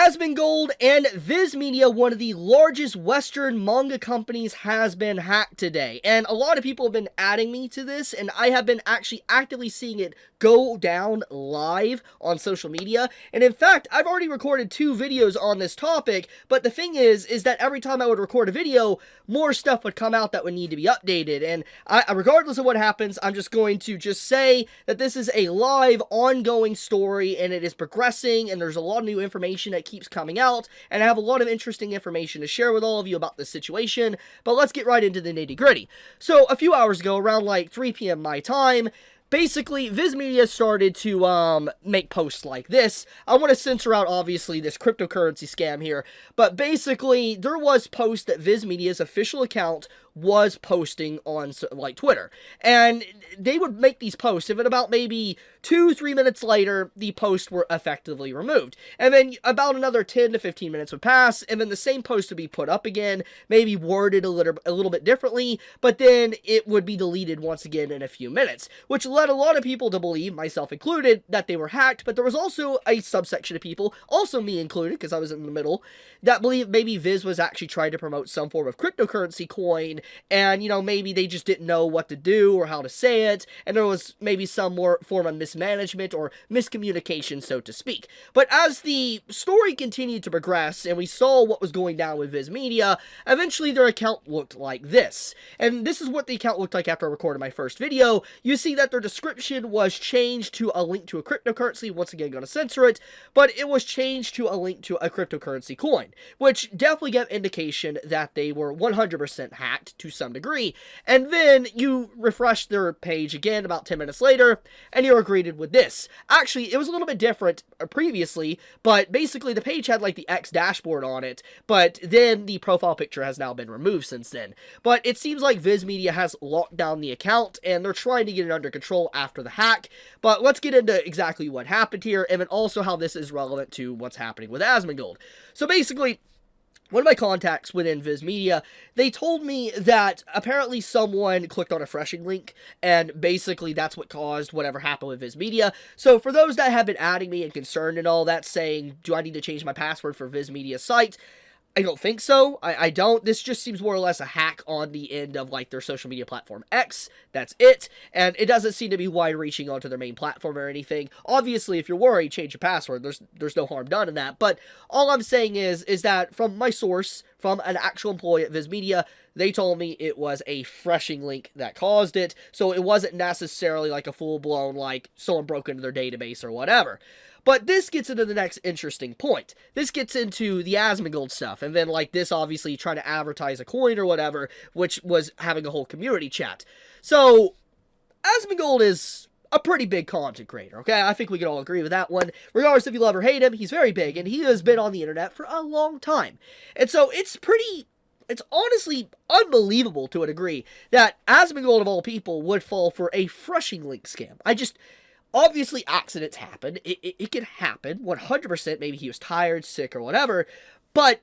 Asmongold and VIZ Media, one of the largest Western manga companies, has been hacked today. And a lot of people have been adding me to this, and I have been actually actively seeing it go down live on social media. And in fact, I've already recorded 2 videos on this topic, but the thing is that every time I would record a video, more stuff would come out that would need to be updated. And regardless of what happens, I'm just going to say that this is a live, ongoing story, and it is progressing, and there's a lot of new information that keeps coming out, and I have a lot of interesting information to share with all of you about this situation. But let's get right into the nitty-gritty. So a few hours ago, around like 3 p.m. my time, basically, VIZ Media started to make posts like this. I want to censor out, obviously, this cryptocurrency scam here, but basically, there was posts that VIZ Media's official account was posting on, like, Twitter. And they would make these posts, and about maybe 2-3 minutes later, the posts were effectively removed. And then about another 10 to 15 minutes would pass, and then the same post would be put up again, maybe worded a little bit differently, but then it would be deleted once again in a few minutes, which led a lot of people to believe, myself included, that they were hacked. But there was also a subsection of people, also me included, because I was in the middle, that believed maybe VIZ was actually trying to promote some form of cryptocurrency coin, and, you know, maybe they just didn't know what to do or how to say it, and there was maybe some more form of mismanagement or miscommunication, so to speak. But as the story continued to progress, and we saw what was going down with VIZ Media, eventually their account looked like this. And this is what the account looked like after I recorded my first video. You see that their description was changed to a link to a cryptocurrency. Once again, going to censor it, but it was changed to a link to a cryptocurrency coin, which definitely gave indication that they were 100% hacked to some degree. And then you refresh their page again about 10 minutes later, and you're greeted with this. Actually, it was a little bit different previously, but basically the page had like the X dashboard on it, but then the profile picture has now been removed since then. But it seems like VIZ Media has locked down the account, and they're trying to get it under control after the hack. But let's get into exactly what happened here, and then also how this is relevant to what's happening with Asmongold. So basically, one of my contacts within VIZ Media, they told me that apparently someone clicked on a freshing link, and basically that's what caused whatever happened with VIZ Media. So for those that have been adding me and concerned and all that, saying, do I need to change my password for VIZ Media's site? I don't think so. I don't. This just seems more or less a hack on the end of, like, their social media platform X. That's it. And it doesn't seem to be wide-reaching onto their main platform or anything. Obviously, if you're worried, change your password. There's no harm done in that. But all I'm saying is that from my source, from an actual employee at VIZ Media, they told me it was a freshing link that caused it. So it wasn't necessarily like a full-blown, like, someone broke into their database or whatever. But this gets into the next interesting point. This gets into the Asmongold stuff, and then, like, this obviously trying to advertise a coin or whatever, which was having a whole community chat. So, Asmongold is a pretty big content creator, okay? I think we can all agree with that one. Regardless if you love or hate him, he's very big, and he has been on the internet for a long time. And so, it's honestly unbelievable to a degree that Asmongold, of all people, would fall for a freshing link scam. Obviously, accidents happen. It can happen, 100%. Maybe he was tired, sick, or whatever. But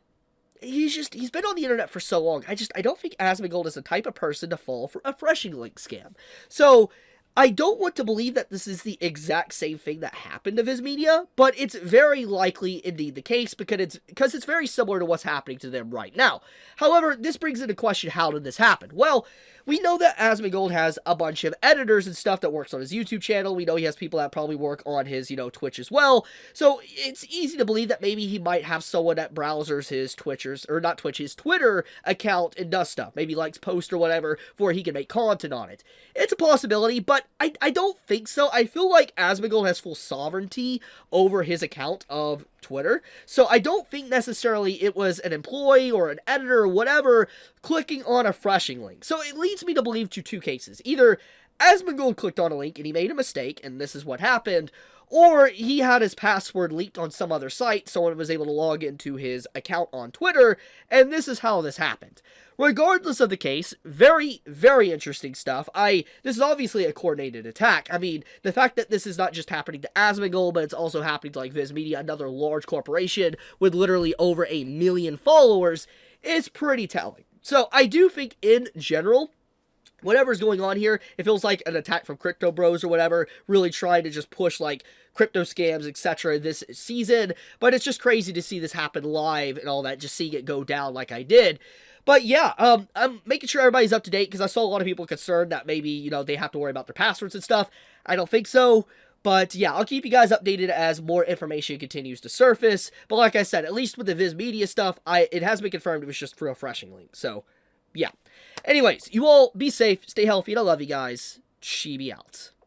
he's been on the internet for so long. I don't think Asmongold is the type of person to fall for a freshing link scam. So, I don't want to believe that this is the exact same thing that happened to VIZ Media, but it's very likely indeed the case because it's very similar to what's happening to them right now. However, this brings into question, how did this happen? Well, we know that Asmongold has a bunch of editors and stuff that works on his YouTube channel. We know he has people that probably work on his, Twitch as well. So it's easy to believe that maybe he might have someone that browsers his his Twitter account and does stuff. Maybe likes posts or whatever for he can make content on it. It's a possibility, but I don't think so. I feel like Asmongold has full sovereignty over his account of Twitter, so I don't think necessarily it was an employee or an editor or whatever clicking on a freshing link. So it leads me to believe two cases. Either Asmongold clicked on a link and he made a mistake, and this is what happened, or he had his password leaked on some other site, someone was able to log into his account on Twitter, and this is how this happened. Regardless of the case, very, very interesting stuff. This is obviously a coordinated attack. I mean, the fact that this is not just happening to Asmongold, but it's also happening to, like, VIZ Media, another large corporation with literally over 1 million followers, is pretty telling. So, I do think, in general, whatever's going on here, it feels like an attack from Crypto Bros or whatever, really trying to just push like crypto scams, etc. this season. But it's just crazy to see this happen live and all that, just seeing it go down like I did. But yeah, I'm making sure everybody's up to date because I saw a lot of people concerned that maybe, you know, they have to worry about their passwords and stuff. I don't think so. But yeah, I'll keep you guys updated as more information continues to surface. But like I said, at least with the VIZ Media stuff, it has been confirmed it was just refreshing link. So yeah. Anyways, you all be safe, stay healthy, and I love you guys. Chibi out.